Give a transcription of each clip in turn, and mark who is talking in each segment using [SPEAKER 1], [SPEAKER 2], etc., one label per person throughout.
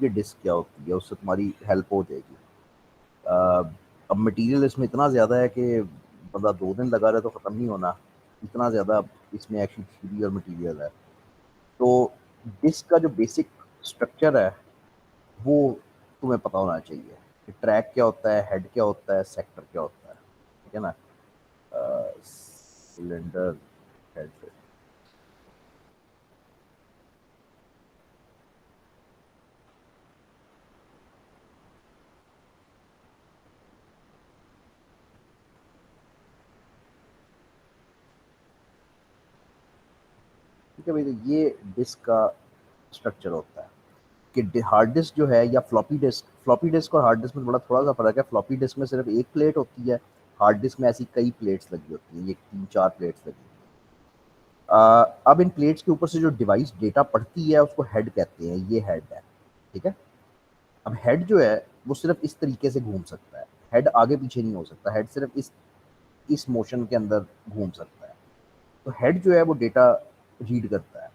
[SPEAKER 1] ये डिस्क क्या होती है, उससे तुम्हारी हेल्प हो जाएगी। अ, अब मटेरियल इसमें इतना ज़्यादा है कि बंदा 2 दिन लगा रहे तो ख़त्म नहीं होना, इतना ज़्यादा इसमें एक्चुअली थ्योरी और मटेरियल है। तो डिस्क का जो बेसिक स्ट्रक्चर है वो तुम्हें पता होना चाहिए कि ट्रैक क्या होता है, हेड क्या होता है, सेक्टर क्या होता है, ठीक है ना। Cylinder, head. ठीक है भाई, तो ये डिस्क का स्ट्रक्चर होता है कि हार्ड डिस्क जो है या फ्लॉपी डिस्क और हार्ड डिस्क में बड़ा थोड़ा सा फर्क है। फ्लॉपी डिस्क में सिर्फ एक प्लेट होती है, हार्ड डिस्क में ऐसी कई प्लेट्स लगी होती हैं, ये 3-4 प्लेट्स लगी होती हैं। अब इन प्लेट्स के ऊपर से जो डिवाइस डेटा पढ़ती है उसको हेड कहते हैं, ये हेड है, ठीक है। अब हेड जो है वो सिर्फ इस तरीके से घूम सकता है, हेड आगे पीछे नहीं हो सकता, हेड सिर्फ इस मोशन के अंदर घूम सकता है। तो हेड जो है वो डेटा रीड करता है।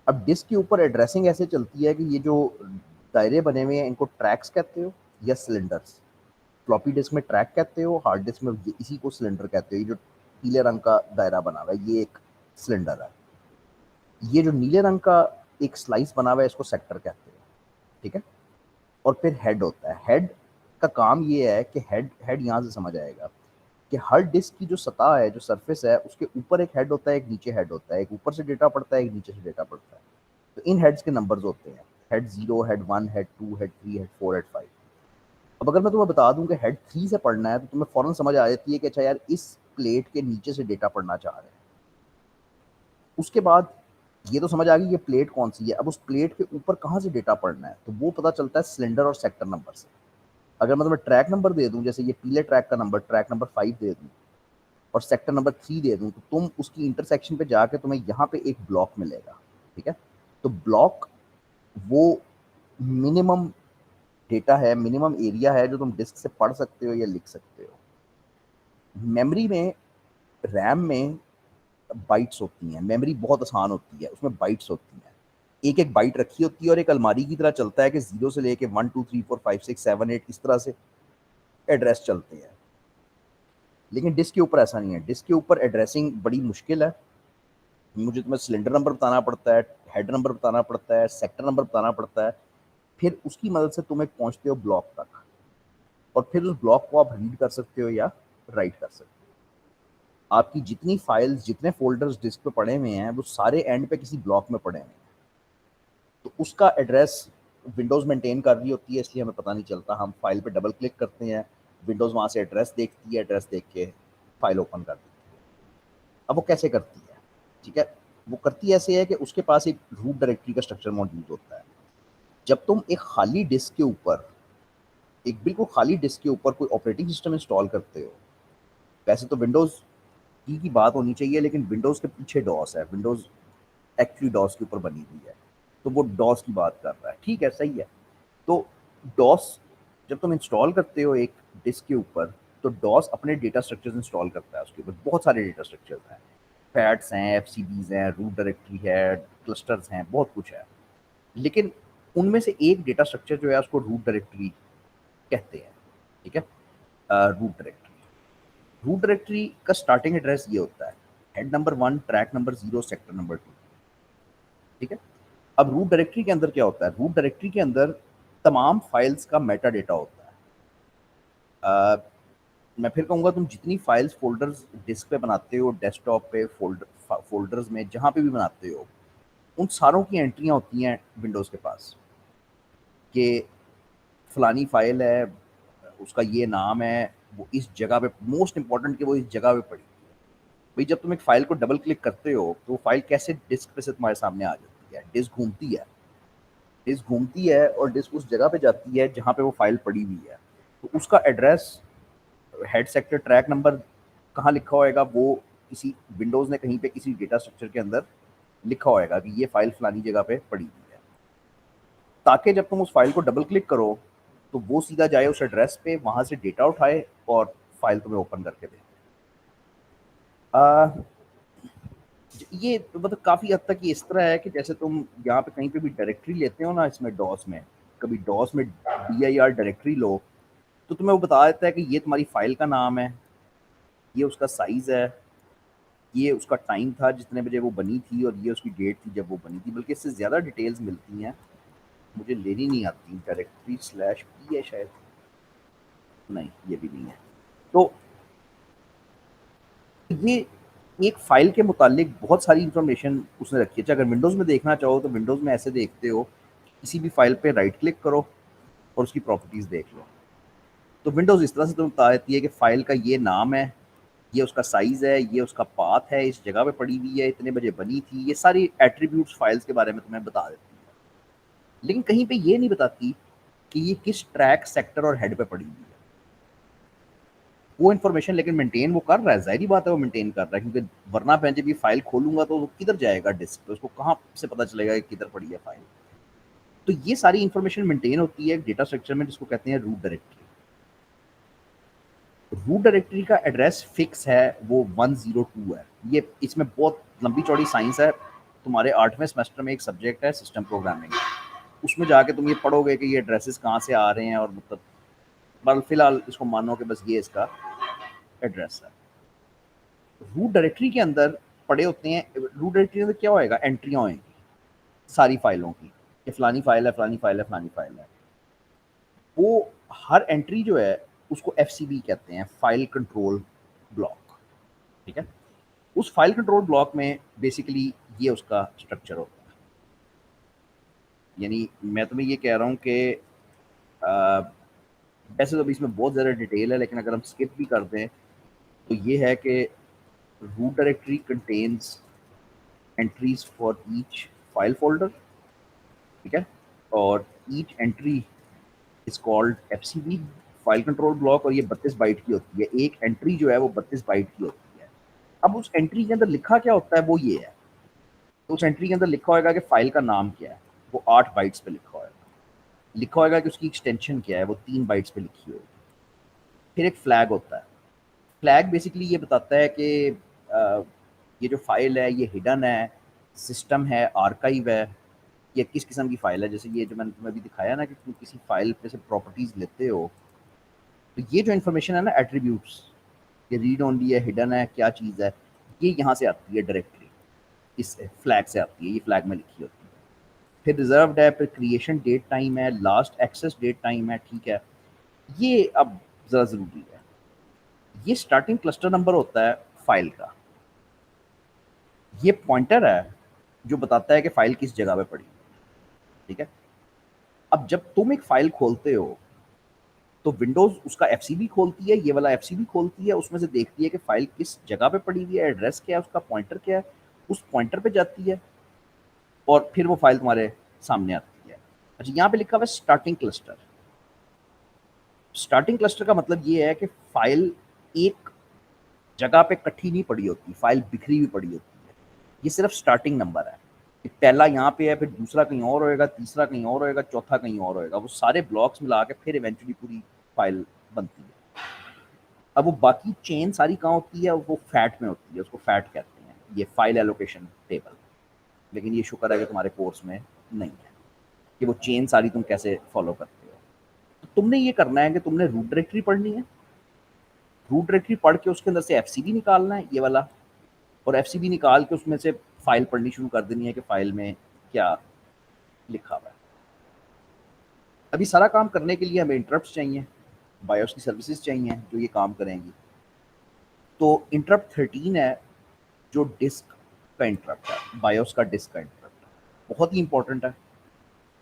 [SPEAKER 1] अब डिस्क के ऊपर एड्रेसिंग ऐसे चलती है कि ये जो दायरे बने हुए हैं इनको ट्रैक्स कहते हो या सिलेंडर्स। फ्लॉपी डिस्क में ट्रैक कहते हो, हार्ड डिस्क में इसी को सिलेंडर कहते हो। ये जो पीले रंग का दायरा बना हुआ है ये एक सिलेंडर है। ये जो नीले रंग का एक स्लाइस बना हुआ है इसको सेक्टर कहते हैं, ठीक है। और फिर हेड होता है। हेड का काम ये है कि हेड हेड यहाँ से समझ आएगा कि हर डिस्क की जो सतह है, जो सरफेस है, उसके ऊपर एक हेड होता है, एक नीचे हेड होता है, एक ऊपर से डेटा पड़ता है, एक नीचे से डेटा पड़ता है। तो इन हेड्स के नंबर्स होते हैं, head 0, head 1, head 2, head 3, head 4, head 5। अब अगर मैं तुम्हें बता दूं कि हेड 3 से पढ़ना है तो तुम्हें फौरन समझ आ जाती है कि अच्छा यार इस प्लेट के नीचे से डेटा पढ़ना चाह रहे हैं। उसके बाद ये तो समझ आ गई ये प्लेट कौन सी है। अब उस प्लेट के ऊपर कहाँ से डेटा पढ़ना है तो वो पता चलता है सिलेंडर और सेक्टर नंबर से। अगर मैं तुम्हें ट्रैक नंबर दे दूं, जैसे ये पीले ट्रैक का नंबर ट्रैक नंबर 5 दे दूं और सेक्टर नंबर 3 दे दूं, तो तुम उसकी इंटरसेक्शन पे जाके तुम्हें यहाँ पे एक ब्लॉक मिलेगा, ठीक है। तो ब्लॉक वो मिनिमम डेटा है, मिनिमम एरिया है जो तुम डिस्क से पढ़ सकते हो या लिख सकते हो। मेमोरी में, रैम में बाइट्स होती हैं, मेमोरी बहुत आसान होती है, उसमें बाइट्स होती हैं। एक एक बाइट रखी होती है और एक अलमारी की तरह चलता है कि 0 से लेके 1 2 3 4 5 6 7 8 इस तरह से एड्रेस चलते हैं। लेकिन डिस्क के ऊपर ऐसा नहीं है। डिस्क के ऊपर एड्रेसिंग बड़ी मुश्किल है। मुझे तुम्हें सिलेंडर नंबर बताना पड़ता है, हेड नंबर बताना पड़ता है, सेक्टर नंबर बताना पड़ता है। फिर उसकी मदद से तुम एक पहुंचते हो ब्लॉक तक, और फिर उस ब्लॉक को आप रीड कर सकते हो या राइट कर सकते हो। आपकी जितनी फाइल्स, जितने फोल्डर्स डिस्क पे पड़े हुए हैं वो सारे एंड पे किसी ब्लॉक में पड़े हुए हैं। तो उसका एड्रेस विंडोज़ मेंटेन कर रही होती है, इसलिए हमें पता नहीं चलता। हम फाइल पे डबल क्लिक करते हैं, विंडोज़ वहाँ से एड्रेस देखती है, एड्रेस देख के फाइल ओपन कर देती है। अब वो कैसे करती है, ठीक है। वो करती ऐसे है कि उसके पास एक रूट डायरेक्टरी का स्ट्रक्चर मौजूद होता है। जब तुम एक खाली डिस्क के ऊपर, एक बिल्कुल खाली डिस्क के ऊपर कोई ऑपरेटिंग सिस्टम इंस्टॉल करते हो, वैसे तो विंडोज़ की बात होनी चाहिए, लेकिन विंडोज़ के पीछे डॉस है, विंडोज़ एक्चुअली डॉस के ऊपर बनी हुई है। तो वो डॉस की बात कर रहा है, ठीक है, सही है। तो डॉस जब तुम इंस्टॉल करते हो एक डिस्क के ऊपर, तो डॉस अपने डेटा स्ट्रक्चर्स इंस्टॉल करता है उसके ऊपर। बहुत सारे डेटा स्ट्रक्चर्स हैं, फैट्स हैं, एफसीबीज हैं, रूट डायरेक्टरी है, क्लस्टर्स हैं, बहुत कुछ है। लेकिन उनमें से एक डेटा स्ट्रक्चर जो है उसको रूट डायरेक्टरी कहते हैं, ठीक है। रूट डायरेक्टरी का स्टार्टिंग एड्रेस ये होता है, head number 1, track number 0, sector number 2, ठीक है। अब रूट डायरेक्टरी के अंदर क्या होता है, रूट डायरेक्टरी के अंदर तमाम फाइल्स का मेटा डेटा होता है। अ, मैं फिर कहूँगा तुम जितनी फाइल्स फोल्डर्स डिस्क पे बनाते हो, डेस्कटॉप पे फोल्डर्स में जहाँ पे भी बनाते हो, उन सारों की एंट्रियाँ होती हैं विंडोज़ के पास कि फलानी फाइल है, उसका ये नाम है, वो इस जगह पे, मोस्ट इंपॉर्टेंट कि वो इस जगह पे पड़ी है। भाई जब तुम एक फाइल को डबल क्लिक करते हो तो वो फाइल कैसे डिस्क पे से तुम्हारे सामने आ जाती है। डिस्क घूमती है और डिस्क उस जगह पे जाती है जहाँ पे वो फाइल पड़ी हुई है। तो उसका address, head, sector, track number कहाँ लिखा होएगा, वो किसी विंडोज़ ने कहीं पे किसी डेटा स्ट्रक्चर के अंदर लिखा होएगा कि ये फाइल फलानी जगह पे पड़ी हुई है, ताकि जब तुम उस फाइल को डबल क्लिक करो तो वो सीधा जाए उस एड्रेस पे, वहां से डेटा उठाए और फाइल तुम्हें ओपन करके दे। आ, ये तो मतलब काफ़ी हद तक ये इस तरह है कि जैसे तुम यहाँ पे कहीं पे भी डायरेक्टरी लेते हो ना इसमें डॉस में, कभी डॉस में dir डायरेक्टरी लो तो तुम्हें वो बता देता है कि ये तुम्हारी फाइल का नाम है, ये उसका साइज़ है, ये उसका टाइम था जितने बजे वो बनी थी और ये उसकी डेट थी जब वो बनी थी। बल्कि इससे ज़्यादा डिटेल्स मिलती हैं, मुझे लेनी नहीं आती। डायरेक्टरी स्लैश पी है शायद, नहीं ये भी नहीं है। तो ये एक फ़ाइल के मुतालिक बहुत सारी इन्फॉर्मेशन उसने रखी है। अच्छा, अगर विंडोज़ में देखना चाहो तो विंडोज़ में ऐसे देखते हो, किसी भी फ़ाइल पे राइट क्लिक करो और उसकी प्रॉपर्टीज़ देख लो। तो विंडोज़ इस तरह से तुम्हें बता देती है कि फ़ाइल का ये नाम है, ये उसका साइज़ है, ये उसका पाथ है, इस जगह पे पड़ी हुई है, इतने बजे बनी थी। ये सारी एट्रीब्यूट्स फ़ाइल्स के बारे में तुम्हें बता देती है। लेकिन कहीं पे ये नहीं बताती कि ये किस ट्रैक, सेक्टर और हेड पे पड़ी हुई है। वो इन्फॉर्मेशन लेकिन मेंटेन वो कर रहा है, ज़ाहिर बात है वो मेंटेन कर रहा है, क्योंकि वरना मैं जब ये फाइल खोलूंगा तो वो किधर जाएगा डिस्क पे, उसको कहाँ से पता चलेगा कि किधर पड़ी है फाइल। तो ये सारी इन्फॉर्मेशन मेंटेन होती है एक डेटा स्ट्रक्चर में जिसको कहते हैं रूट डायरेक्टरी। रूट डायरेक्टरी का एड्रेस फिक्स है, वो 102 है। ये इसमें बहुत लंबी चौड़ी साइंस है। तुम्हारे 8वें सेमेस्टर में एक सब्जेक्ट है सिस्टम प्रोग्रामिंग, उसमें जाके तुम ये पढ़ोगे कि ये एड्रेसेस कहाँ से आ रहे हैं, और मतलब बल फिलहाल इसको मानो कि बस ये इसका एड्रेस है। रूट डायरेक्टरी के अंदर पड़े होते हैं, रूट डायरेक्टरी में क्या होएगा, एंट्रियाँ होंगी सारी फाइलों की, कि फलानी फाइल है, फलानी फाइल है, फलानी फाइल है। वो हर एंट्री जो है उसको एफसीबी कहते हैं, फाइल कंट्रोल ब्लॉक। ठीक है, उस फाइल कंट्रोल ब्लॉक में बेसिकली ये उसका स्ट्रक्चर होता है। यानी मैं तुम्हें ये कह रहा हूँ कि वैसे तो अभी इसमें बहुत ज़्यादा डिटेल है, लेकिन अगर हम स्किप भी कर दें तो ये है कि root directory contains entries for each file folder. ठीक है, और each entry is called FCB file control block, और ये 32 बाइट की होती है। एक एंट्री जो है वो 32 बाइट की होती है। अब उस एंट्री के अंदर लिखा क्या होता है वो ये है, तो उस एंट्री के अंदर लिखा होगा कि फाइल का नाम क्या है, वो 8 बाइट्स पे लिखा होगा। लिखा होगा कि उसकी एक्सटेंशन क्या है, वो 3 बाइट्स पे लिखी होगी। फिर एक फ्लैग होता है। फ्लैग बेसिकली ये बताता है कि ये जो फाइल है ये हिडन है, सिस्टम है, आर्काइव है, ये किस किस्म की फाइल है। जैसे ये जो मैंने तुम्हें अभी दिखाया ना कि तुम किसी फाइल पे से प्रॉपर्टीज लेते हो, तो ये जो इन्फॉर्मेशन है ना, एट्रीब्यूट्स, ये रीड ओनली है, हिडन है, क्या चीज़ है, ये यहाँ से आती है डायरेक्टली, इस फ्लैग से आती है, ये फ्लैग में लिखी होती है। फिर रिजर्व्ड है, फिर क्रिएशन डेट टाइम है, लास्ट एक्सेस डेट टाइम है। ठीक है, ये अब ज़रा ज़रूरी है। ये स्टार्टिंग क्लस्टर नंबर होता है फाइल का, ये पॉइंटर है जो बताता है कि फाइल किस जगह पे पड़ी है। ठीक है, अब जब तुम एक फाइल खोलते हो तो विंडोज उसका एफसीबी खोलती है, ये वाला एफसीबी खोलती है, उसमें से देखती है कि फाइल किस जगह पे पड़ी हुई है, एड्रेस क्या है, उसका पॉइंटर क्या है, उस पॉइंटर पे जाती है और फिर वो फाइल तुम्हारे सामने आती है। अच्छा, यहाँ पे लिखा हुआ है स्टार्टिंग क्लस्टर। स्टार्टिंग क्लस्टर का मतलब ये है कि फाइल एक जगह पे इकट्ठी नहीं पड़ी होती, फाइल बिखरी हुई पड़ी होती है। ये सिर्फ स्टार्टिंग नंबर है कि पहला यहाँ पे है, फिर दूसरा कहीं और होएगा, तीसरा कहीं और होएगा, चौथा कहीं और होएगा। वो सारे ब्लॉक्स मिला के फिर इवेंचुअली पूरी फाइल बनती है। अब वो बाकी चेन सारी कहाँ होती है, वो फैट में होती है, उसको फैट कहते हैं, ये फाइल एलोकेशन टेबल। लेकिन ये शुक्र है कि तुम्हारे कोर्स में नहीं है कि वो चेन सारी तुम कैसे फॉलो करते हो। तो तुमने ये करना है कि तुमने रूट डायरेक्टरी पढ़नी है, रूट डायरेक्टरी पढ़ के उसके अंदर से एफसीबी निकालना है ये वाला, और एफसीबी निकाल के उसमें से फाइल पढ़नी शुरू कर देनी है कि फाइल में क्या लिखा हुआ है। अभी सारा काम करने के लिए हमें इंटरप्ट चाहिए, बायोस की सर्विसेज चाहिए जो ये काम करेंगी। तो इंटरप्ट 13 है जो डिस्क का इंटरप्ट है, बायोस का डिस्क का इंटरप्ट है। बहुत ही इंपॉर्टेंट है,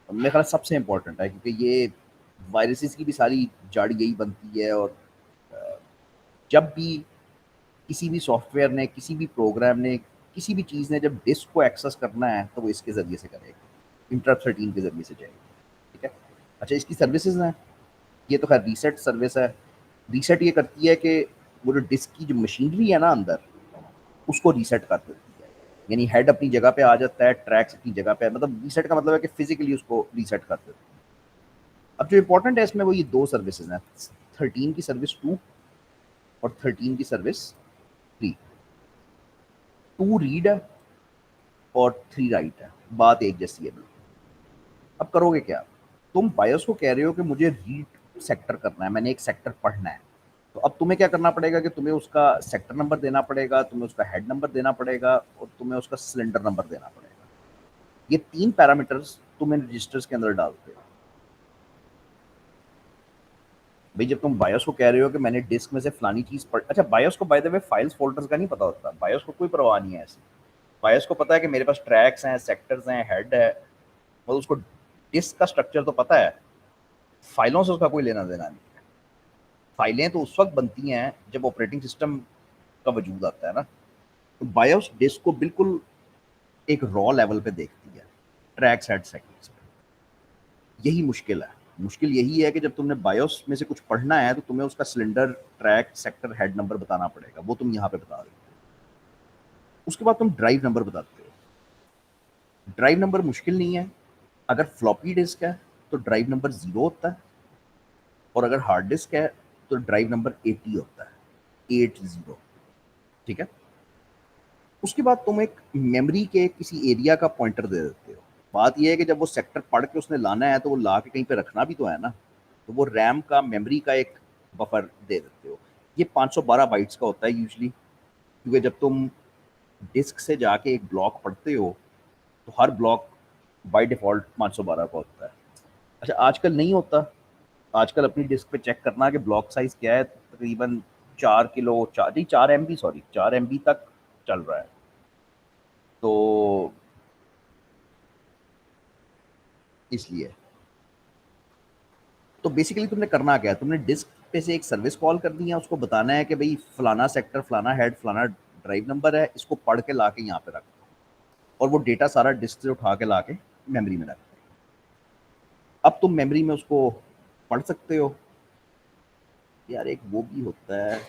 [SPEAKER 1] मेरे ख्याल सबसे इंपॉर्टेंट है, क्योंकि ये वायरसेस की भी सारी जड़ यही बनती है। और अ, जब भी किसी भी सॉफ्टवेयर ने, किसी भी प्रोग्राम ने, किसी भी चीज़ ने जब डिस्क को एक्सेस करना है तो वो इसके ज़रिए से करेगा, इंटरप्ट 13 के ज़रिए से जाएगी। ठीक है, अच्छा इसकी सर्विसेज हैं, ये तो खैर रीसेट सर्विस है। रीसेट ये करती है कि वो जो डिस्क की जो मशीनरी है ना अंदर, उसको रीसेट कर देती है। यानी हेड अपनी जगह पे आ जाता है, ट्रैक्स अपनी जगह पे, मतलब रीसेट का मतलब है कि फिजिकली उसको रीसेट कर देती है। अब जो इंपॉर्टेंट है इसमें वो ये दो सर्विसेज हैं, 13 की सर्विस 2 और 13 की सर्विस 3। 2 रीड है और 3 राइट है, बात एक जैसी है बिल्कुल। अब करोगे क्या, तुम बायोस को कह रहे हो कि मुझे रीड सेक्टर करना है, मैंने एक सेक्टर पढ़ना है, तो अब तुम्हें क्या करना पड़ेगा कि तुम्हें उसका सेक्टर नंबर देना पड़ेगा, तुम्हें उसका हेड नंबर देना पड़ेगा और तुम्हें उसका सिलेंडर नंबर देना पड़ेगा। ये 3 पैरामीटर्स तुम इन रजिस्टर्स के अंदर डालते हो। भाई जब तुम बायोस को कह रहे हो कि मैंने डिस्क में से फलानी चीज पढ़, अच्छा बायोस को by the way files folders का नहीं पता होता, बायोस को कोई परवाह नहीं है ऐसी। बायोस को पता है कि मेरे पास ट्रैक्स हैं, सेक्टर्स हैं, हेड है, मतलब उसको डिस्क का स्ट्रक्चर तो पता है, फाइलों से उसका कोई लेना देना नहीं। फाइलें तो उस वक्त बनती हैं जब ऑपरेटिंग सिस्टम का वजूद आता है ना। तो बायोस डिस्क को बिल्कुल एक रॉ लेवल पे देखती है, ट्रैक्स, हेड, सेक्टर्स। यही मुश्किल है। मुश्किल यही है कि जब तुमने बायोस में से कुछ पढ़ना है तो तुम्हें उसका cylinder, track, sector, head number बताना पड़ेगा, वो तुम यहाँ पे बता रहे हो। उसके बाद तुम ड्राइव नंबर बताते हो। ड्राइव नंबर मुश्किल नहीं है। अगर फ्लॉपी डिस्क है तो ड्राइव नंबर 0 होता है, और अगर हार्ड डिस्क है तो ड्राइव नंबर 80 होता है, 80। ठीक है। उसके बाद तुम एक मेमोरी के किसी एरिया का पॉइंटर दे देते हो। बात यह है कि जब वो सेक्टर पढ़ के उसने लाना है तो वो ला के कहीं पे रखना भी तो है ना, तो वो रैम का, मेमोरी का एक बफर दे देते हो। ये 512 बाइट्स का होता है यूजली, क्योंकि जब तुम डिस्क से जाके एक ब्लॉक पढ़ते हो तो हर ब्लॉक बाय डिफॉल्ट 512 का होता है। अच्छा आजकल नहीं होता, आजकल अपनी डिस्क पे चेक करना कि ब्लॉक साइज क्या है, तकरीबन 4 किलो, 4 MB, सॉरी 4 MB तक चल रहा है। तो इसलिए तो बेसिकली तुमने करना क्या है, तुमने डिस्क पे से एक सर्विस कॉल करनी है, उसको बताना है कि भाई फलाना सेक्टर, फलाना हेड, फलाना ड्राइव नंबर है, इसको पढ़ के ला के यहाँ पे रख दो, और वो डेटा सारा डिस्क से उठा के ला के मेमोरी में रख दो। अब तुम मेमोरी में उसको पढ़ सकते हो। यार एक वो भी होता है,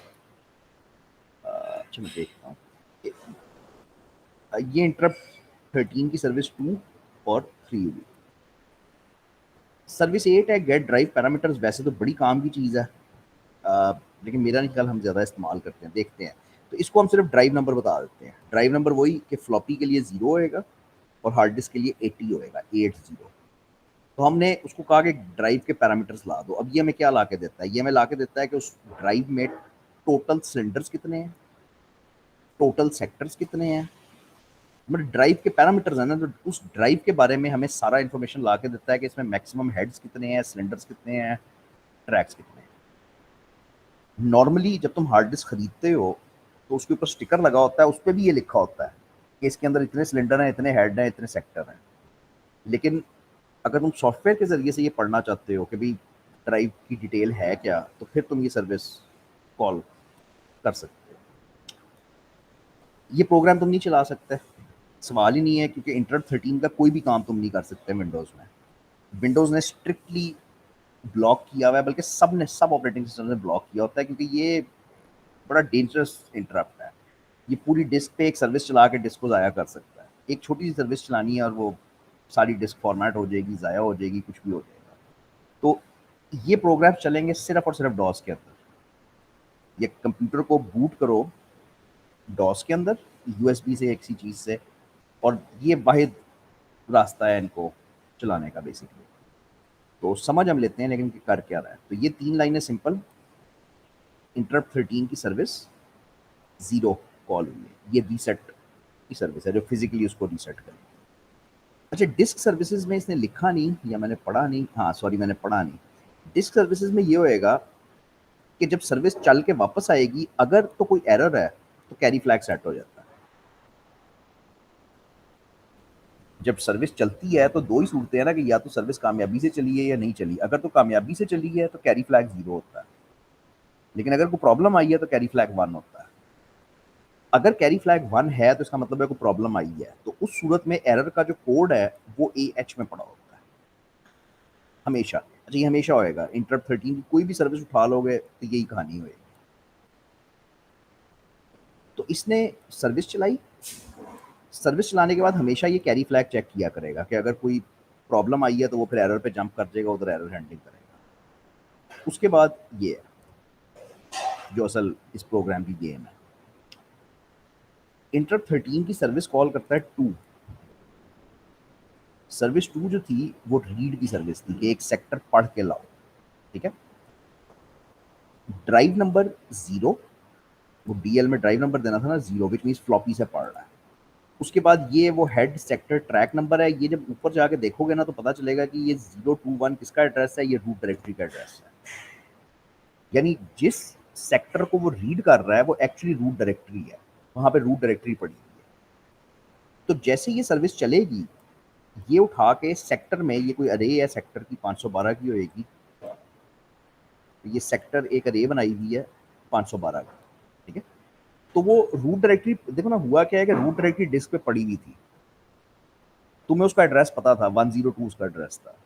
[SPEAKER 1] अच्छा मैं देखता हूँ, ये इंटरप्ट 13 की सर्विस 2 और 3 हुई। सर्विस 8 है गेट ड्राइव पैरामीटर्स, वैसे तो बड़ी काम की चीज़ है, लेकिन मेरा नहीं ख्याल हम ज़्यादा इस्तेमाल करते हैं, देखते हैं। तो इसको हम सिर्फ ड्राइव नंबर बता देते हैं। ड्राइव नंबर वही कि फ्लॉपी के लिए 0 होएगा और हार्ड डिस्क के लिए 80 होएगा, 80। तो हमने उसको कहा कि ड्राइव के पैरामीटर्स ला दो। अब ये हमें क्या ला के देता है, ये हमें ला के देता है कि उस ड्राइव में टोटल सिलेंडर्स कितने हैं, टोटल सेक्टर्स कितने हैं, मतलब ड्राइव के पैरामीटर्स है ना, तो उस ड्राइव के बारे में हमें सारा इन्फॉर्मेशन ला के देता है कि इसमें मैक्सिमम हेड्स कितने हैं, सिलेंडर्स कितने हैं, ट्रैक्स कितने हैं। नॉर्मली जब तुम हार्ड डिस्क खरीदते हो तो उसके ऊपर स्टिकर लगा होता है, उस पर भी ये लिखा होता है कि इसके अंदर इतने सिलेंडर हैं, इतने हेड हैं, इतने सेक्टर हैं। लेकिन अगर तुम सॉफ्टवेयर के ज़रिए से ये पढ़ना चाहते हो कि भाई ड्राइव की डिटेल है क्या, तो फिर तुम ये सर्विस कॉल कर सकते हो। ये प्रोग्राम तुम नहीं चला सकते, सवाल ही नहीं है, क्योंकि इंटरप्ट 13 का कोई भी काम तुम नहीं कर सकते विंडोज़ में। विंडोज़ ने स्ट्रिक्टली ब्लॉक किया हुआ है, बल्कि सब ऑपरेटिंग सिस्टम ने ब्लॉक किया होता है, क्योंकि ये बड़ा डेंजरस इंटरप्ट है। ये पूरी डिस्क पे एक सर्विस चला के डिस्क को ज़ाया कर सकता है। एक छोटी सी सर्विस चलानी है और वो सारी डिस्क फॉर्मेट हो जाएगी, ज़ाया हो जाएगी, कुछ भी हो जाएगा। तो ये प्रोग्राम चलेंगे सिर्फ और सिर्फ डॉस के अंदर। ये कंप्यूटर को बूट करो डॉस के अंदर यूएसबी से, एक सी चीज़ से, और ये वाहिद रास्ता है इनको चलाने का बेसिकली। तो समझ हम लेते हैं लेकिन कि कर क्या रहा है। तो ये 3 लाइनें सिंपल, इंटरप्ट 13 की सर्विस 0 कॉल हुई है। ये रीसेट की सर्विस है जो फिजिकली उसको रीसेट करेगी। अच्छा डिस्क सर्विसेज में इसने लिखा नहीं या मैंने पढ़ा नहीं, हाँ सॉरी मैंने पढ़ा नहीं। डिस्क सर्विसेज में ये होएगा कि जब सर्विस चल के वापस आएगी, अगर तो कोई एरर है तो कैरी फ्लैग सेट हो जाता है। जब सर्विस चलती है तो दो ही सूरतें हैं ना, कि या तो सर्विस कामयाबी से चली है या नहीं चली। अगर तो कामयाबी से चली है तो कैरी फ्लैग 0 होता है, लेकिन अगर कोई प्रॉब्लम आई है तो कैरी फ्लैग 1 होता है। अगर कैरी फ्लैग 1 है तो इसका मतलब है कोई प्रॉब्लम आई है, तो उस सूरत में एरर का जो कोड है वो AH में पड़ा होता है हमेशा। अच्छा ये हमेशा होएगा, इंटरप्ट 13 की कोई भी सर्विस उठा लोगे तो यही कहानी होएगी। तो इसने सर्विस चलाई, सर्विस चलाने के बाद हमेशा ये कैरी फ्लैग चेक किया करेगा कि अगर कोई प्रॉब्लम आई है तो वो फिर एरर पे जंप कर जाएगा, उधर एरर हैंडलिंग करेगा। उसके बाद ये है जो असल इस प्रोग्राम की गेम है। इंटरप्ट 13 की सर्विस कॉल करता है 2। सर्विस 2 जो थी वो रीड की सर्विस थी कि एक सेक्टर पढ़ के लाओ, ठीक है। ड्राइव नंबर 0, वो डीएल में ड्राइव नंबर देना था ना 0, विच मीन्स फ्लॉपी से पढ़ रहा है। उसके बाद ये वो हेड सेक्टर ट्रैक नंबर है, ये जब ऊपर जाके देखोगे ना तो पता चलेगा कि ये 021 किसका एड्रेस है, ये रूट डायरेक्टरी का एड्रेस है। यानी जिस सेक्टर को वो रीड कर रहा है वो एक्चुअली रूट डायरेक्टरी है, वहां पे रूट डायरेक्टरी पड़ी हुई है। तो जैसे ये सर्विस चलेगी, ये उठा के सेक्टर में, ये कोई अरे है सेक्टर की 512 की होएगी, ये सेक्टर एक अरे बनाई हुई है 512 की, ठीक है। तो वो रूट डायरेक्टरी, देखो ना हुआ क्या है कि रूट डायरेक्टरी डिस्क पे पड़ी हुई थी, तुम्हें उसका एड्रेस पता था, 102 उसका एड्रेस था,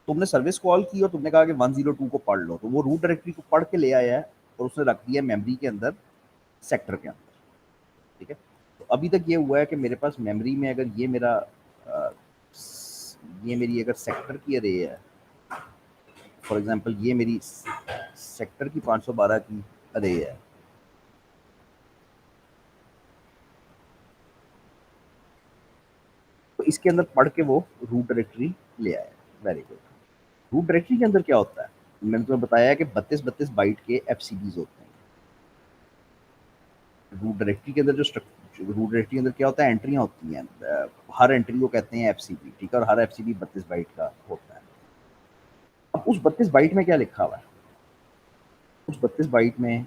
[SPEAKER 1] तुमने सर्विस कॉल की और तुमने कहा कि 102 को पढ़ लो, तो वो रूट डायरेक्टरी को पढ़ के ले आया है और उसने रख दिया मेमोरी के अंदर, सेक्टर के अंदर, ठीक है। तो अभी तक ये हुआ है कि मेरे पास मेमोरी में अगर ये मेरा ये मेरी अगर सेक्टर की अरे है, फॉर एग्जांपल ये मेरी सेक्टर की 512 की अरे है, तो इसके अंदर पढ़ के वो रूट डायरेक्टरी ले आया। Very good. रूट डायरेक्टरी के अंदर क्या होता है, मैंने तुम्हें बताया कि 32 बाइट के एफसीबीज होते हैं। रूट डायरेक्टरी के अंदर रूट डायरेक्टरी के अंदर क्या होता है, एंट्रियां होती हैं, हर एंट्री को कहते हैं एफसीबी, ठीक है, और हर एफसीबी 32 बाइट का होता है। अब उस 32 बाइट में क्या लिखा हुआ है, उस 32 बाइट में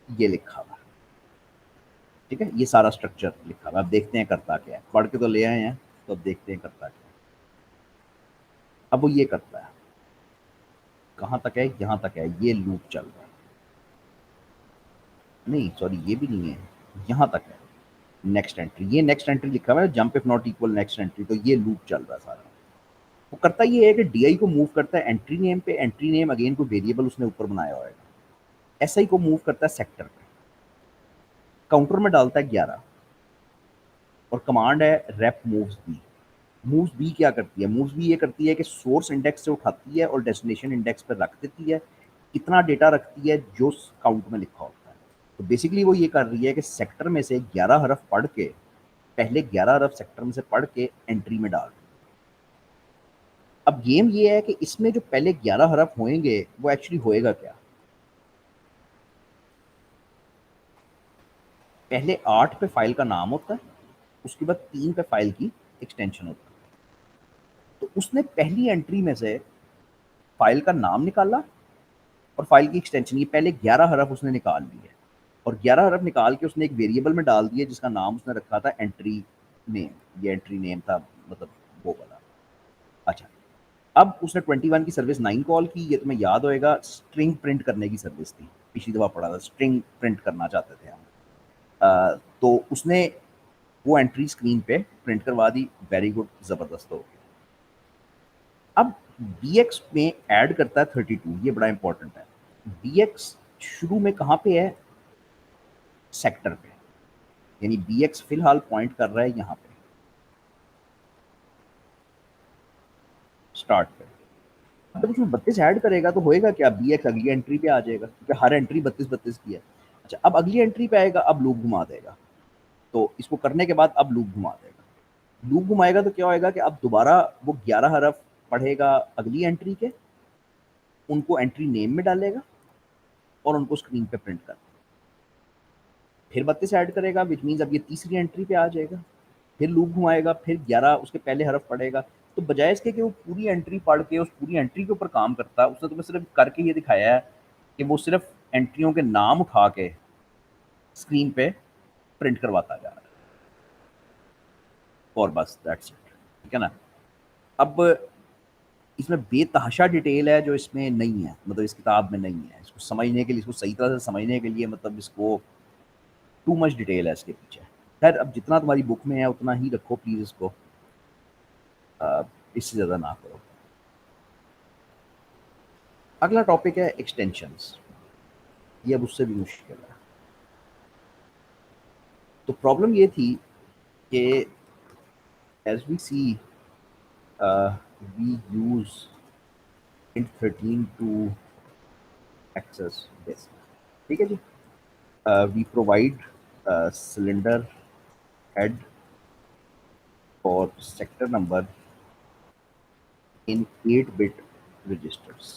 [SPEAKER 1] ये लिखा हुआ है, ठीक है, ये सारा स्ट्रक्चर लिखा हुआ है। अब देखते हैं करता क्या है, पढ़ के तो ले आए हैं, तो अब देखते हैं करता क्या है। अब वो ये करता है, कहाँ तक है, यहाँ तक है, ये लूप चल रहा है, नहीं सॉरी ये भी नहीं है, यहाँ तक है, नेक्स्ट एंट्री, ये नेक्स्ट एंट्री लिखा हुआ है, jump if not equal next entry, तो ये लूप चल रहा है सारा। वो करता ये है कि डीआई को मूव करता है एंट्री नेम पे, एंट्री नेम अगेन कोई वेरिएबल उसने ऊपर बनाया होगा, एसआई को मूव करता है सेक्टर पे, काउंटर में डालता है 11, और कमांड है rep movs B. Movs B क्या करती है, मूव्स बी ये करती है कि सोर्स इंडेक्स से उठाती है और डेस्टिनेशन इंडेक्स पर रख देती है, इतना डेटा रखती है जो काउंट में लिखा होता है। तो बेसिकली वो ये कर रही है कि सेक्टर में से 11 हरफ पढ़ के, पहले 11 हरफ सेक्टर में से पढ़ के एंट्री में डाल रही है। अब गेम ये है कि इसमें जो पहले 11 हरफ होंगे वो एक्चुअली होएगा क्या, पहले 8 पे फाइल का नाम होता है, उसके बाद 3 पे फाइल की एक्सटेंशन होता है। तो उसने पहली एंट्री में से फाइल का नाम निकाला और फाइल की एक्सटेंशन, ये पहले 11 हरफ उसने निकाल लिए, और 11 हरफ निकाल के उसने एक वेरिएबल में डाल दिए जिसका नाम उसने रखा था एंट्री नेम, ये एंट्री नेम था, मतलब वो वाला। अच्छा, अब उसने 21 की सर्विस 9 कॉल की, ये तुम्हें याद होएगा स्ट्रिंग प्रिंट करने की सर्विस थी, पिछली दफा पढ़ा था, स्ट्रिंग प्रिंट करना चाहते थे हम। तो उसने वो एंट्री स्क्रीन पे प्रिंट करवा दी, वेरी गुड, जबरदस्त हो गया। अब bx में ऐड करता है 32, ये बड़ा इंपॉर्टेंट है। bx शुरू में कहाँ पे है, सेक्टर पे, यानी bx फिलहाल पॉइंट कर रहा है यहाँ पे स्टार्ट पे। जब उसमें 32 ऐड करेगा तो होएगा क्या, bx अगली एंट्री पे आ जाएगा, क्योंकि हर एंट्री 32 की है। अच्छा, अब अगली एंट्री पे आएगा, अब लूप घुमा देगा, तो इसको करने के बाद अब लूप घुमा देगा। लूप घुमाएगा तो क्या होएगा कि अब दोबारा वो 11 हरफ पढ़ेगा अगली एंट्री के, उनको एंट्री नेम में डालेगा और उनको स्क्रीन पे प्रिंट कर, फिर 32 ऐड करेगा, विच मीन्स अब ये तीसरी एंट्री पे आ जाएगा, फिर लूप घुमाएगा, फिर 11 उसके पहले हरफ पढ़ेगा। तो बजाय इसके कि वो पूरी एंट्री पढ़ के उस पूरी एंट्री के ऊपर काम करता, उसने तुम्हें सिर्फ करके ये दिखाया है कि वो सिर्फ एंट्रियों के नाम उठा के स्क्रीन पे प्रिंट करवाता जा रहा है, और बस दैट्स इट, ठीक है ना। अब इसमें बेतहाशा डिटेल है जो इसमें नहीं है, मतलब इस किताब में नहीं है, इसको समझने के लिए, इसको सही तरह से समझने के लिए, मतलब इसको टू मच डिटेल है इसके पीछे। खैर, अब जितना तुम्हारी बुक में है उतना ही रखो प्लीज़ इसको, इससे ज़्यादा ना करो। अगला टॉपिक है एक्सटेंशंस, ये अब उससे भी मुश्किल है। तो प्रॉब्लम ये थी कि as we see we use int 13 to access this, ठीक है जी। वी प्रोवाइड सिलेंडर हेड और sector number in 8-bit registers।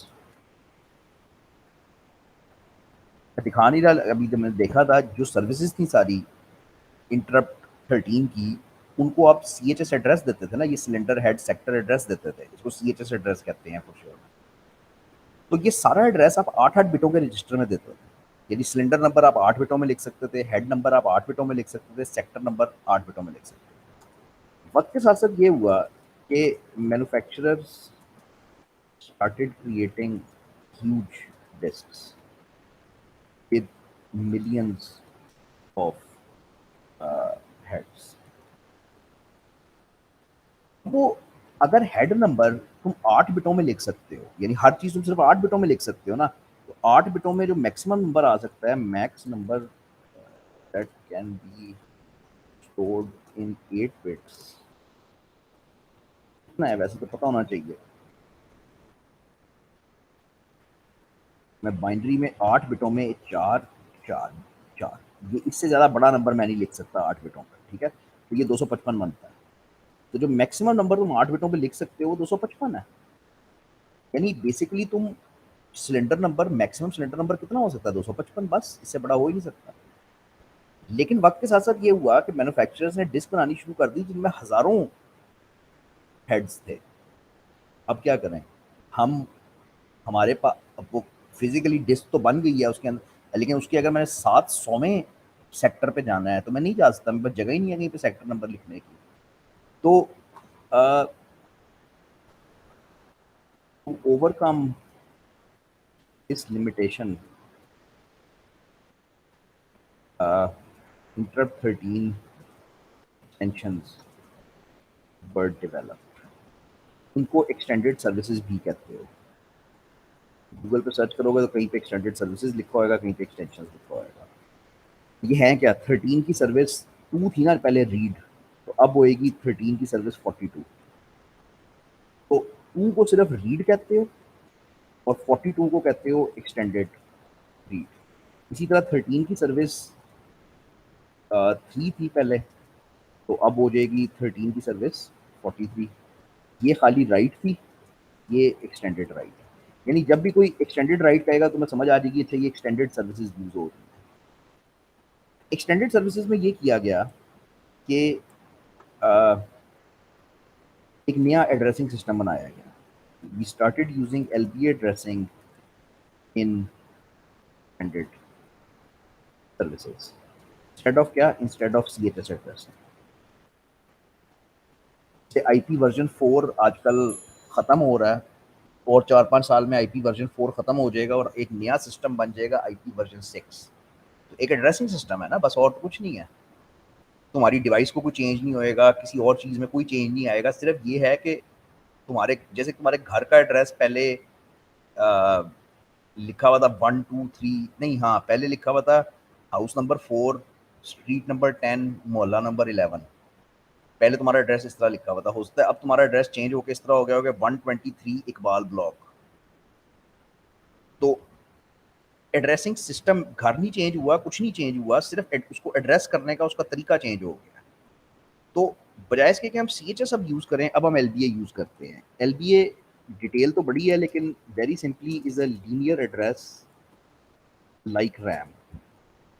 [SPEAKER 1] दिखा नहीं रहा, अभी जब मैंने देखा था जो सर्विसेज थी सारी इंटरप्ट 13 की, उनको आप CHS एड्रेस देते थे ना, ये सिलेंडर हेड सेक्टर एड्रेस देते थे, इसको CHS एड्रेस कहते हैं फॉर श्योर। तो ये सारा एड्रेस आप 8-8 बिटों के रजिस्टर में देते थे। यानी सिलेंडर नंबर आप 8 बिटों में लिख सकते थे, हेड नंबर आप 8 बिटों में लिख सकते थे, सेक्टर नंबर 8 बिटों में लिख सकते थे। वक्त के साथ साथ ये हुआ कि manufacturers started creating huge disks with millions of heads। वो अगर हेड नंबर तुम 8 बिटों में लिख सकते हो, यानी हर चीज तुम सिर्फ 8 बिटों में लिख सकते हो ना, तो 8 बिटों में जो मैक्सिमम नंबर आ सकता है, max number that can be stored in 8 bits, कितना है वैसे तो पता होना चाहिए। मैं बाइनरी में 8 बिटों में 4 4 4, ये इससे ज्यादा बड़ा नंबर मैं नहीं लिख सकता 8 बिटों में, ठीक है, तो ये 255 बनता है। तो जो मैक्सिमम नंबर तुम 8 बिटों में लिख सकते हो वो 255 है। यानी बेसिकली तुम cylinder number, maximum cylinder number कितना हो सकता है, 255, बस इससे बड़ा हो ही नहीं सकता। लेकिन वक्त के साथ साथ ये हुआ कि मैन्युफैक्चरर्स ने डिस्क बनानी शुरू कर दी जिनमें हजारों हेड्स थे। अब क्या करें हम, हमारे पास अब वो फिजिकली डिस्क तो बन गई है उसके अंदर, लेकिन उसकी अगर मैंने 700वें सेक्टर पे जाना है तो मैं नहीं जा सकता, मेरे पास जगह ही नहीं है कहीं पे सेक्टर नंबर लिखने की। तो to overcome this limitation, interrupt 13 extensions were developed. उनको एक्सटेंडेड सर्विसेज भी कहते हो। गूगल पे सर्च करोगे तो कहीं पे एक्सटेंडेड सर्विसेज लिखा होगा, कहीं पे एक्सटेंशन लिखा होगा। ये है क्या, 13 की सर्विस 2 थी ना पहले रीड, तो अब होएगी 13 की सर्विस 42। तो 2 को सिर्फ रीड कहते हो और 42 को कहते हो एक्सटेंडेड रीड। इसी तरह 13 की सर्विस 3 थी पहले, तो अब हो जाएगी 13 की सर्विस 43। ये खाली राइट थी, ये एक्सटेंडेड राइट है। यानी जब भी कोई एक्सटेंडेड राइट कहेगा तो मैं समझ आ जाएगी अच्छा ये एक्सटेंडेड सर्विसेज यूज हो रही है। एक्सटेंडेड सर्विसेज में ये किया गया कि एक नया एड्रेसिंग सिस्टम बनाया गया। We started using LBA addressing in extended services, instead of क्या, instead of CHS addressing. IP version 4 आजकल ख़त्म हो रहा है और 4-5 साल में IP वर्जन 4 ख़त्म हो जाएगा और एक नया सिस्टम बन जाएगा IP वर्जन 6। तो एक एड्रेसिंग सिस्टम है ना, बस, और तो कुछ नहीं है। तुम्हारी डिवाइस को कोई चेंज नहीं होएगा, किसी और चीज़ में कोई चेंज नहीं आएगा, सिर्फ ये है कि तुम्हारे जैसे तुम्हारे घर का एड्रेस पहले लिखा हुआ था 1 2 3, नहीं, हाँ, पहले लिखा हुआ था हाउस नंबर 4, स्ट्रीट नंबर 10, मोहल्ला नंबर 11। पहले तुम्हारा एड्रेस इस तरह लिखा हुआ था, हो सकता है अब तुम्हारा एड्रेस चेंज होकर इस तरह हो गया होगा 123 इकबाल ब्लॉक। तो एड्रेसिंग सिस्टम घर नहीं चेंज हुआ, कुछ नहीं चेंज हुआ, सिर्फ उसको एड्रेस करने का उसका तरीका चेंज हो गया। तो बजाय इसके कि हम CHS अब यूज करें, अब हम LBA यूज करते हैं। LBA डिटेल तो बड़ी है लेकिन very simply is a linear address like RAM.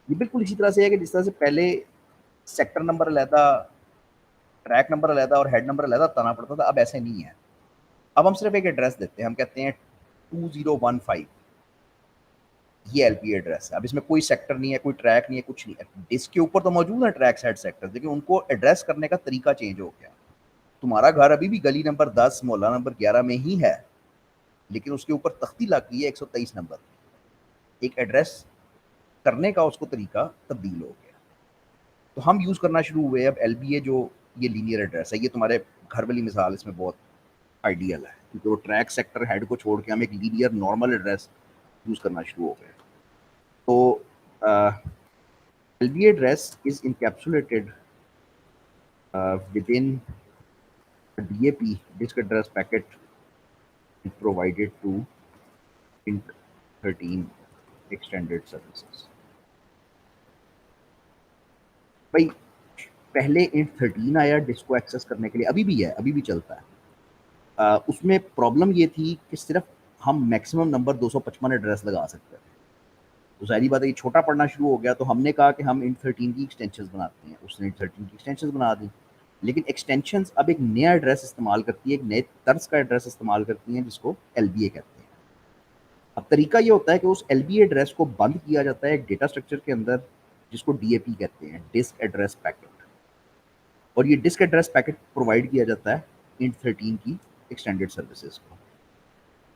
[SPEAKER 1] ये बिल्कुल इसी तरह से है कि जिस तरह से पहले सेक्टर नंबर अलहदा, ट्रैक नंबर अलहदा और हेड नंबर अलहदा बताना पड़ता था, अब ऐसे नहीं है। अब हम सिर्फ एक एड्रेस देते हैं, हम कहते हैं 2015, ये LBA एड्रेस है। अब इसमें कोई सेक्टर नहीं है, कोई ट्रैक नहीं है, कुछ नहीं है। डिस्क के ऊपर तो मौजूद है ट्रैक हेड सेक्टर, लेकिन उनको एड्रेस करने का तरीका चेंज हो गया। तुम्हारा घर अभी भी गली नंबर 10 मोहल्ला नंबर 11 में ही है, लेकिन उसके ऊपर तख्ती लग गई है 123 नंबर। एक एड्रेस करने का उसको तरीका तब्दील हो गया। तो हम यूज करना शुरू हुए अब LBA, जो ये लीनियर एड्रेस है। ये तुम्हारे घर वाली मिसाल इसमें बहुत आइडियल है, क्योंकि वो ट्रैक सेक्टर हेड को छोड़ के हम एक लीनियर नॉर्मल एड्रेस यूज करना शुरू हो गए। तो LBA address is encapsulated within a DAP, disk address packet, provided to int 13 extended services। भाई पहले int 13 आया डिस्क को एक्सेस करने के लिए, अभी भी है, अभी भी चलता है। उसमें प्रॉब्लम ये थी कि सिर्फ हम मैक्सिमम नंबर 255 एड्रेस लगा सकते थे। तो ज़ाहिर बात है ये छोटा पढ़ना शुरू हो गया, तो हमने कहा कि हम int13 की एक्सटेंशंस बनाते हैं। उसने int13 की एक्सटेंशंस बना दी, लेकिन एक्सटेंशंस अब एक नया एड्रेस इस्तेमाल करती है, एक नए तर्ज का एड्रेस इस्तेमाल करती हैं जिसको LBA कहते हैं। अब तरीका ये होता है कि उस LBA एड्रेस को बंद किया जाता है एक डेटा स्ट्रक्चर के अंदर जिसको DAP कहते हैं, डिस्क एड्रेस पैकेट। और ये डिस्क एड्रेस पैकेट प्रोवाइड किया जाता है int13 की एक्सटेंडेड सर्विसेज को।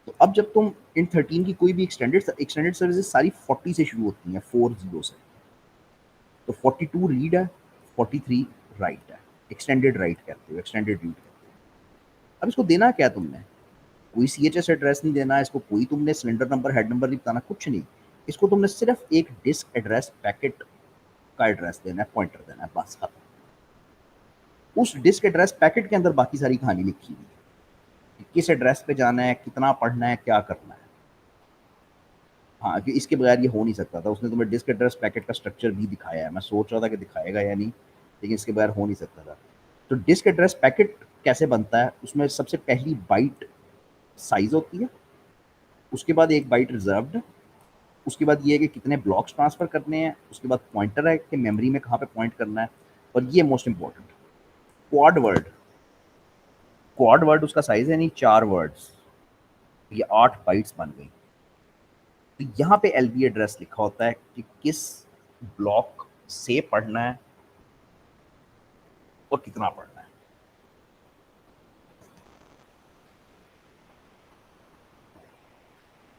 [SPEAKER 1] तो अब जब तुम int13 की कोई भी एक्सटेंडेड सर्विसेज सारी 40 से शुरू होती हैं, 40 से। तो 42 रीड है, 43 राइट है, एक्सटेंडेड राइट कहते हो, एक्सटेंडेड रीड कहते हो। अब इसको देना क्या है तुमने? कोई CHS एड्रेस नहीं देना, इसको कोई तुमने सिलेंडर नंबर, हेड नंबर नहीं बताना, कुछ नहीं। इसको तुमने सिर्फ एक डिस्क एड्रेस पैकेट का एड्रेस देना है, पॉइंटर देना है, बस खत्म। उस डिस्क एड्रेस पैकेट के अंदर बाकी सारी कहानी लिखी हुई है, किस एड्रेस पे जाना है, कितना पढ़ना है, क्या करना है। हाँ, कि इसके बगैर ये हो नहीं सकता था। उसने तुम्हें डिस्क एड्रेस पैकेट का स्ट्रक्चर भी दिखाया है। मैं सोच रहा था कि दिखाएगा या नहीं, लेकिन इसके बगैर हो नहीं सकता था। तो डिस्क एड्रेस पैकेट कैसे बनता है? उसमें सबसे पहली बाइट साइज होती है, उसके बाद एक बाइट रिजर्व्ड, उसके बाद ये है कि कितने ब्लॉक्स ट्रांसफर करने हैं, उसके बाद पॉइंटर है कि मेमोरी में कहाँ पे पॉइंट करना है, और ये most important quad word. Quad word उसका साइज है नहीं 4 वर्ड्स, ये 8 बाइट्स बन गई। तो यहाँ पे LB एड्रेस लिखा होता है कि किस ब्लॉक से पढ़ना है और कितना पढ़ना है।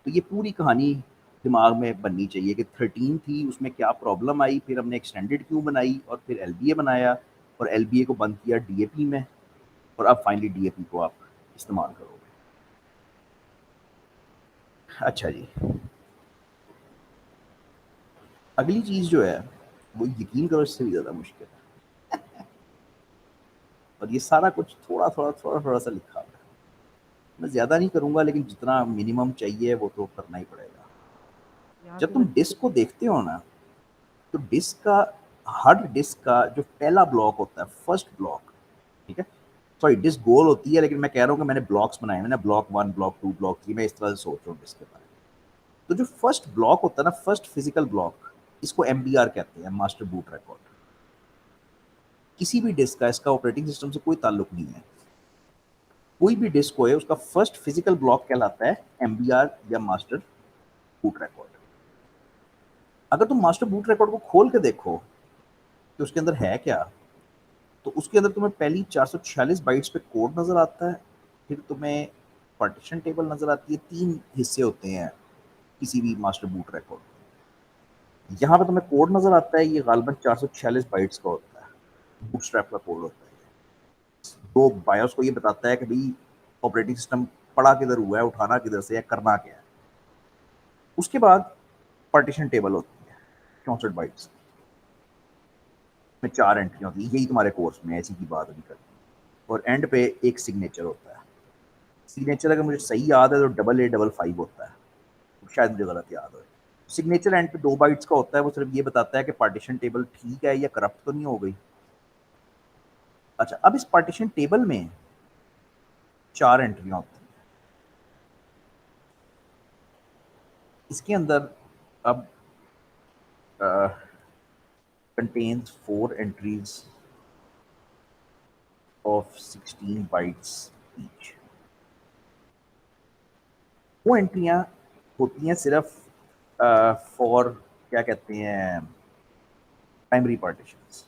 [SPEAKER 1] तो ये पूरी कहानी दिमाग में बननी चाहिए कि 13 थी, उसमें क्या प्रॉब्लम आई, फिर हमने एक्सटेंडेड क्यों बनाई, और फिर LBA बनाया, और LBA को बंद किया DAP में, और अब फाइनली DAP को आप इस्तेमाल करोगे। अच्छा जी, अगली चीज़ जो है वो यकीन करो इससे भी ज़्यादा मुश्किल है। और ये सारा कुछ थोड़ा सा लिखा हुआ है। मैं ज़्यादा नहीं करूँगा, लेकिन जितना मिनिमम चाहिए वो तो करना ही पड़ेगा।
[SPEAKER 2] यहाँ
[SPEAKER 1] जब
[SPEAKER 2] पे
[SPEAKER 1] तुम
[SPEAKER 2] बच्चे
[SPEAKER 1] डिस्क को देखते हो ना, तो डिस्क का, हर डिस्क का जो पहला ब्लॉक होता है, फर्स्ट ब्लॉक, ठीक है, सॉरी डिस्क गोल होती है, लेकिन मैं कह रहा हूँ कि मैंने ब्लॉक्स बनाए, मैंने ब्लॉक 1, ब्लॉक 2, ब्लॉक 3, मैं इस तरह से सोच रहा हूँ डिस्क के बारे में। तो जो फर्स्ट ब्लॉक होता है ना, फर्स्ट फिजिकल ब्लॉक, इसको MBR कहते हैं, मास्टर बूट रिकॉर्ड। किसी भी डिस्क का इसका ऑपरेटिंग सिस्टम से कोई ताल्लुक नहीं है। कोई भी डिस्क हो उसका फर्स्ट फिजिकल ब्लॉक कहलाता है MBR या मास्टर बूट रिकॉर्ड। अगर तुम मास्टर बूट रिकॉर्ड को खोल के देखो कि उसके अंदर है क्या, तो उसके अंदर तुम्हें पहली 446 बाइट्स पे कोड नजर आता है, फिर तुम्हें पार्टीशन टेबल नजर आती है। 3 हिस्से होते हैं किसी भी मास्टर बूट रिकॉर्ड। यहाँ पे तुम्हें कोड नजर आता है, ये गालबन 446 बाइट्स का होता है, बूटस्ट्रैप का कोड होता है। तो बायोस को ये बताता है कि भाई ऑपरेटिंग सिस्टम पड़ा किधर हुआ है, उठाना किधर से है, करना क्या है। उसके बाद पार्टीशन टेबल होती है 64 बाइट्स में, 4 एंट्री होती है। यही तुम्हारे कोर्स में ऐसी की बात अभी करती है। और एंड पे एक सिग्नेचर होता है। सिग्नेचर अगर मुझे सही याद है तो 8855 होता है, शायद मुझे गलत याद हो। सिग्नेचर एंड पे 2 बाइट्स का होता है, वो सिर्फ ये बताता है कि पार्टीशन टेबल ठीक है या करप्ट तो नहीं हो गई। अच्छा, अब इस पार्टीशन टेबल में 4 एंट्रियां होती हैं। इसके अंदर अब contains 4 entries of 16 bytes each। वो एंट्रियां होती हैं सिर्फ फॉर, क्या कहते हैं, प्राइमरी पार्टीशंस।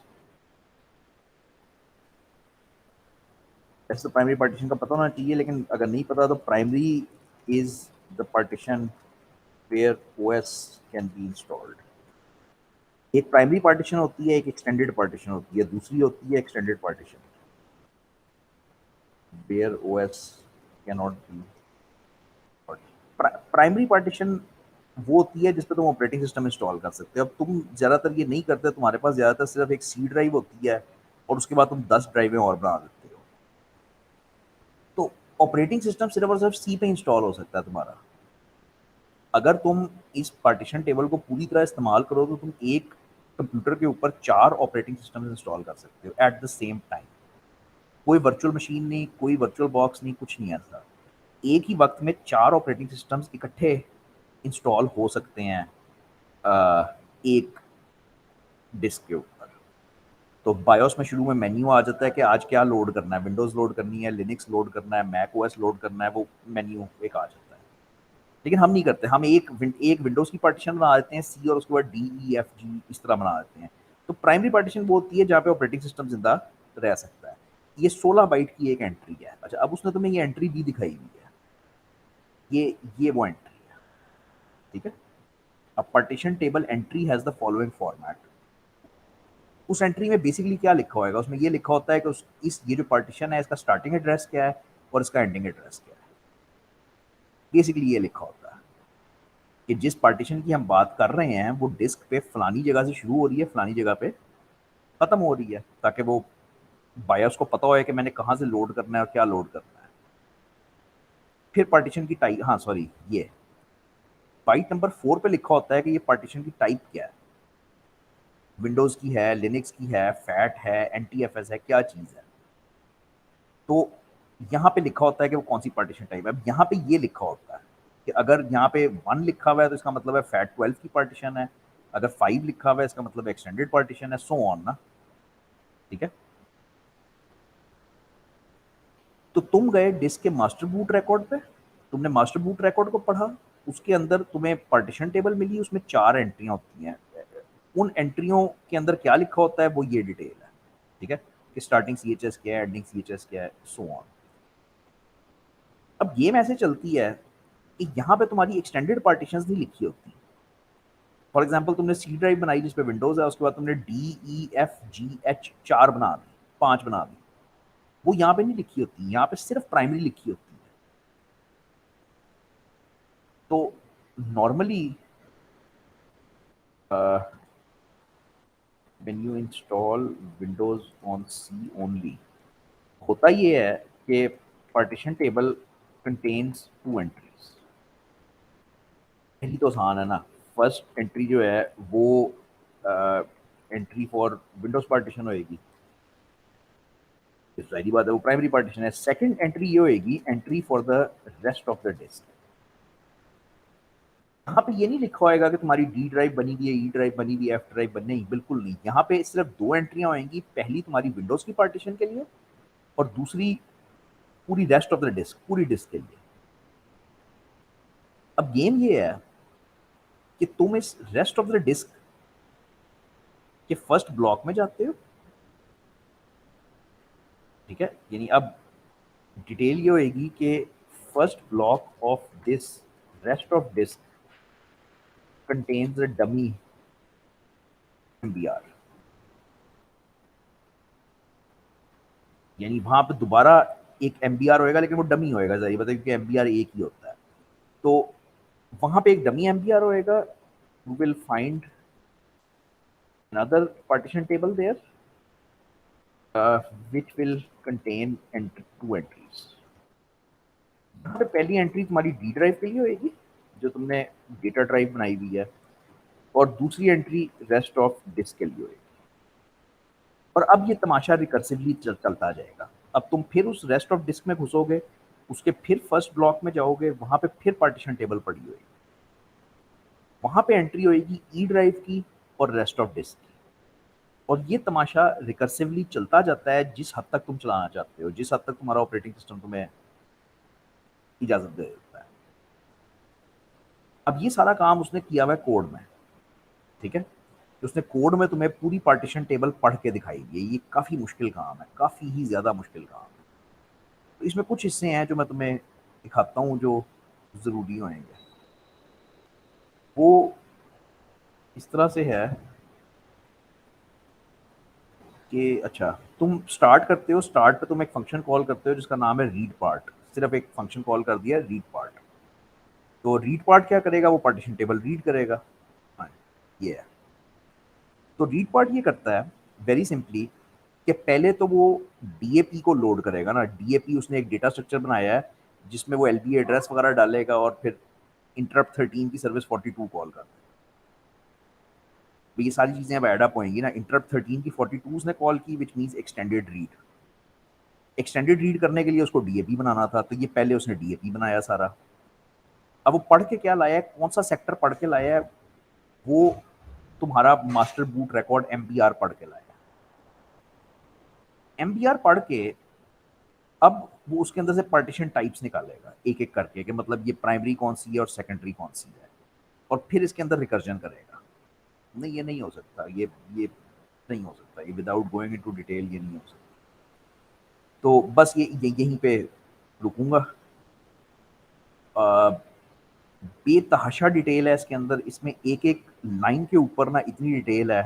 [SPEAKER 1] वैसे तो प्राइमरी पार्टीशन का पता होना चाहिए, लेकिन अगर नहीं पता तो primary is the partition where OS can be installed. एक प्राइमरी पार्टीशन होती है, एक एक्सटेंडेड पार्टीशन होती है, दूसरी होती है extended partition where OS can not be. Primary partition वो होती है जिस पे तुम ऑपरेटिंग सिस्टम इंस्टॉल कर सकते हो। अब तुम ज़्यादातर ये नहीं करते, तुम्हारे पास ज़्यादातर सिर्फ एक C ड्राइव होती है, और उसके बाद तुम 10 ड्राइवें और बना देते हो। तो ऑपरेटिंग सिस्टम सिर्फ और सिर्फ C पे इंस्टॉल हो सकता है तुम्हारा। अगर तुम इस पार्टीशन टेबल को पूरी तरह इस्तेमाल करो तो तुम एक कंप्यूटर के ऊपर 4 ऑपरेटिंग सिस्टम इंस्टॉल कर सकते हो एट द सेम टाइम। कोई वर्चुअल मशीन नहीं, कोई वर्चुअल बॉक्स नहीं, कुछ नहीं ऐसा। एक ही वक्त में 4 ऑपरेटिंग सिस्टम्स इकट्ठे इंस्टॉल हो सकते हैं एक डिस्क के ऊपर। तो बायोस में शुरू में मेन्यू आ जाता है कि आज क्या लोड करना है, विंडोज़ लोड करनी है, लिनक्स लोड करना है, मैक ओएस लोड करना है, वो मेन्यू एक आ जाता है। लेकिन हम नहीं करते, हम एक विंडोज़ की पार्टीशन बना देते हैं सी, और उसके बाद डी ई एफ जी इस तरह बना देते हैं। तो प्राइमरी पार्टीशन वो होती है जहाँ पे ऑपरेटिंग सिस्टम जिंदा रह सकता है। ये 16 बाइट की एक एंट्री है। अच्छा, अब उसने तुम्हें ये एंट्री भी दिखाई हुई है, ये वो एंट्री है, ठीक है। अब partition table entry has the following format. उस एंट्री में बेसिकली क्या लिखा होगा, उसमें ये लिखा होता है कि ये जो पार्टीशन है इसका स्टार्टिंग एड्रेस क्या है और इसका एंडिंग एड्रेस क्या है। बेसिकली ये लिखा होता है कि जिस पार्टीशन की हम बात कर रहे हैं वो डिस्क पे फलानी जगह से शुरू हो रही है, फलानी जगह पे खत्म हो रही है, ताकि वो बायर्स को पता हो कि मैंने कहाँ से लोड करना है और क्या लोड करना है। फिर पार्टीशन की टाइप, हाँ सॉरी, ये बाइट नंबर 4 पे लिखा होता है कि ये पार्टीशन की टाइप क्या है, विंडोज की है, लिनक्स की है, फैट है, एनटीएफएस है, क्या चीज़ है। तो यहाँ पे लिखा होता है कि वो कौन सी पार्टीशन टाइप है। अब यहाँ पे ये लिखा होता है कि अगर यहाँ पे 1 लिखा हुआ है तो इसका मतलब है फैट 12 की पार्टीशन है, अगर 5 लिखा हुआ है इसका मतलब एक्सटेंडेड पार्टीशन है, सो ऑन ना, ठीक है। तो तुम गए डिस्क के मास्टर बूट रिकॉर्ड पे, तुमने मास्टर बूट रिकॉर्ड को पढ़ा, उसके अंदर तुम्हें पार्टीशन टेबल मिली, उसमें 4 एंट्रियां होती हैं। उन एंट्रियों के अंदर क्या लिखा होता है वो ये डिटेल है, ठीक है, कि स्टार्टिंग सीएचएस क्या है, एंडिंग सीएचएस क्या है, सो ऑन। अब गेम ऐसे चलती है कि यहाँ पे तुम्हारी एक्सटेंडेड पार्टीशंस नहीं लिखी होती। फॉर एग्जांपल तुमने सी ड्राइव बनाई जिस पे विंडोज है, उसके बाद तुमने D E F G H 4 बना दी, 5 बना दी, वो यहाँ पे नहीं लिखी होती, यहाँ पे सिर्फ प्राइमरी लिखी होती है। तो normally when you install Windows on C only, होता ये है कि पार्टीशन टेबल कंटेन्स 2 एंट्रीज। पहली तो आसान है ना, फर्स्ट एंट्री जो है वो एंट्री फॉर विंडोज पार्टीशन होएगी, इस सारी बात है, वो प्राइमरी पार्टीशन है। सेकंड एंट्री ये होएगी entry for the rest of the disk. यहाँ पे ये नहीं लिखा होएगा कि तुम्हारी डी ड्राइव बनी हुई है, ई ड्राइव बनी हुई है, एफ ड्राइव बनी, नहीं, बिल्कुल नहीं। यहाँ पे सिर्फ 2 एंट्रियां होंगी, पहली तुम्हारी विंडोज की पार्टीशन के लिए और दूसरी पूरी रेस्ट ऑफ द डिस्क, पूरी डिस्क के लिए। अब गेम ये है कि तुम इस रेस्ट ऑफ द डिस्क के फर्स्ट ब्लॉक में जाते हो, ठीक है, यानी अब डिटेल ये होएगी कि first block of this rest of disk contains a dummy MBR, यानी वहां पे दोबारा एक एमबीआर होएगा, लेकिन वो डमी होएगा, जाहिर बात है, क्योंकि एमबीआर एक ही होता है। तो वहां पे एक डमी एमबीआर होएगा, you will find another partition table there, which will contain 2 entries। यहाँ पे पहली एंट्री तुम्हारी डी ड्राइव के लिए होएगी जो तुमने डेटा ड्राइव बनाई हुई है, और दूसरी एंट्री रेस्ट ऑफ डिस्क के लिए होएगी। और अब ये तमाशा रिकर्सिवली चलता जाएगा। अब तुम फिर उस रेस्ट ऑफ डिस्क में घुसोगे, उसके फिर फर्स्ट ब्लॉक में जाओगे, वहां पे फिर पार्टीशन टेबल पड़ी होगी, वहां पे एंट्री होएगी ई ड्राइव की और रेस्ट ऑफ डिस्क की। और ये तमाशा रिकर्सिवली चलता जाता है जिस हद तक तुम चलाना चाहते हो, जिस हद तक तुम्हारा ऑपरेटिंग सिस्टम तुम्हें इजाजत दे देता है। अब ये सारा काम उसने किया हुआ है कोड में, ठीक है, तो उसने कोड में तुम्हें पूरी पार्टीशन टेबल पढ़ के दिखाई है। ये काफी मुश्किल काम है, काफी ही ज्यादा मुश्किल काम है। तो इसमें कुछ हिस्से हैं जो मैं तुम्हें दिखाता हूँ जो जरूरी होंगे। वो इस तरह से है कि अच्छा, तुम स्टार्ट करते हो, स्टार्ट पे तुम एक फंक्शन कॉल करते हो जिसका नाम है रीड पार्ट, सिर्फ एक फंक्शन कॉल कर दिया रीड पार्ट। तो रीड पार्ट क्या करेगा, वो पार्टीशन टेबल रीड करेगा। हाँ, ये है। तो रीड पार्ट ये करता है वेरी सिंपली कि पहले तो वो डीएपी को लोड करेगा ना, डीएपी उसने एक डेटा स्ट्रक्चर बनाया है जिसमें वो एलबी एड्रेस वगैरह डालेगा और फिर इंटरप्ट 13 की सर्विस 42 कॉल करता है। तो ये सारी चीजें अब ऐड अप होंगी ना, इंटरप्ट 13 की 42 ने कॉल की, which means extended read. Extended read करने के लिए उसको डीएपी बनाना था, तो ये पहले उसने डीएपी बनाया सारा। अब वो पढ़ के क्या लाया है, कौन सा सेक्टर पढ़ के लाया है, वो तुम्हारा मास्टर बूट रिकॉर्ड एमबीआर पढ़ के लाया। एमबीआर पढ़ के अब वो उसके अंदर से पार्टीशन टाइप्स निकालेगा एक एक करके, कि मतलब ये प्राइमरी कौन सी है और सेकेंडरी कौन सी है, और फिर इसके अंदर रिकर्जन करेगा। नहीं, ये नहीं हो सकता, ये नहीं हो सकता, ये विदाउट गोइंग इनटू डिटेल ये नहीं हो सकता। तो बस ये यहीं पे रुकूंगा। बेतहाशा डिटेल है इसके अंदर, इसमें एक एक लाइन के ऊपर ना इतनी डिटेल है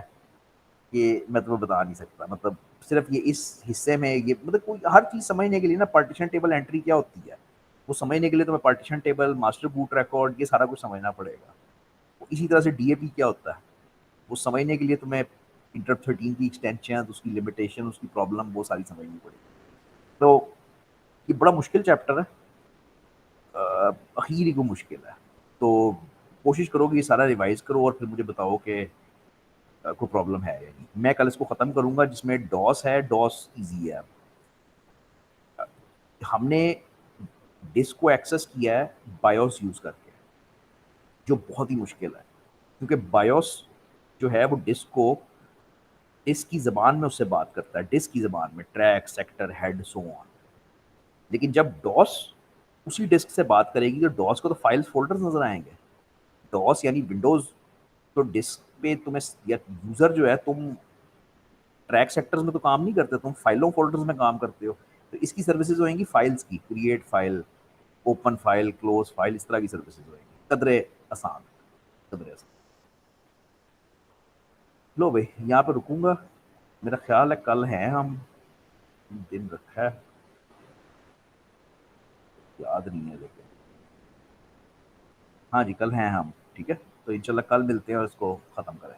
[SPEAKER 1] कि मैं तुम्हें बता नहीं सकता। मतलब सिर्फ ये इस हिस्से में ये, मतलब कोई हर चीज़ समझने के लिए ना, पार्टीशन टेबल एंट्री क्या होती है वो समझने के लिए तुम्हें partition table, master boot record, ये सारा कुछ समझना पड़ेगा। इसी तरह से डीएपी क्या होता है वो समझने के लिए तुम्हें इंटरप्ट 13 की एक्सटेंशन, उसकी लिमिटेशन, उसकी प्रॉब्लम, वो सारी समझनी पड़ेगी। तो ये बड़ा मुश्किल चैप्टर है, आखिर ही को मुश्किल है। तो कोशिश करो कि ये सारा रिवाइज करो और फिर मुझे बताओ कि कोई प्रॉब्लम है या नहीं। मैं कल इसको ख़त्म करूँगा, जिसमें डॉस है, डॉस ईजी है। हमने डिस्क को एक्सेस किया है बायोस यूज़ करके, जो बहुत ही मुश्किल है, क्योंकि बायोस जो है वो डिस्क को, डिस्क की ज़बान में उससे बात करता है, डिस्क की ज़बान में, track, sector, head, so on. लेकिन जब डॉस उसी डिस्क से बात करेगी तो डॉस को तो फाइल्स फोल्डर्स नज़र आएंगे। डॉस यानी विंडोज़, तो डिस्क पे तुम्हें, या यूज़र जो है, तुम ट्रैक सेक्टर्स में तो काम नहीं करते, तुम फाइलों फोल्डर्स में काम करते हो। तो इसकी सर्विसेज होंगी फाइल्स की, create file, open file, close file, इस तरह की सर्विसेज होंगी। कदरे आसान, कदरे आसान। लो भाई, यहाँ पे रुकूंगा। मेरा ख्याल है कल हैं हम, दिन रखा है, याद नहीं है लेकिन, हाँ जी कल हैं हम, ठीक है। तो इंशाल्लाह कल मिलते हैं और इसको ख़त्म करें।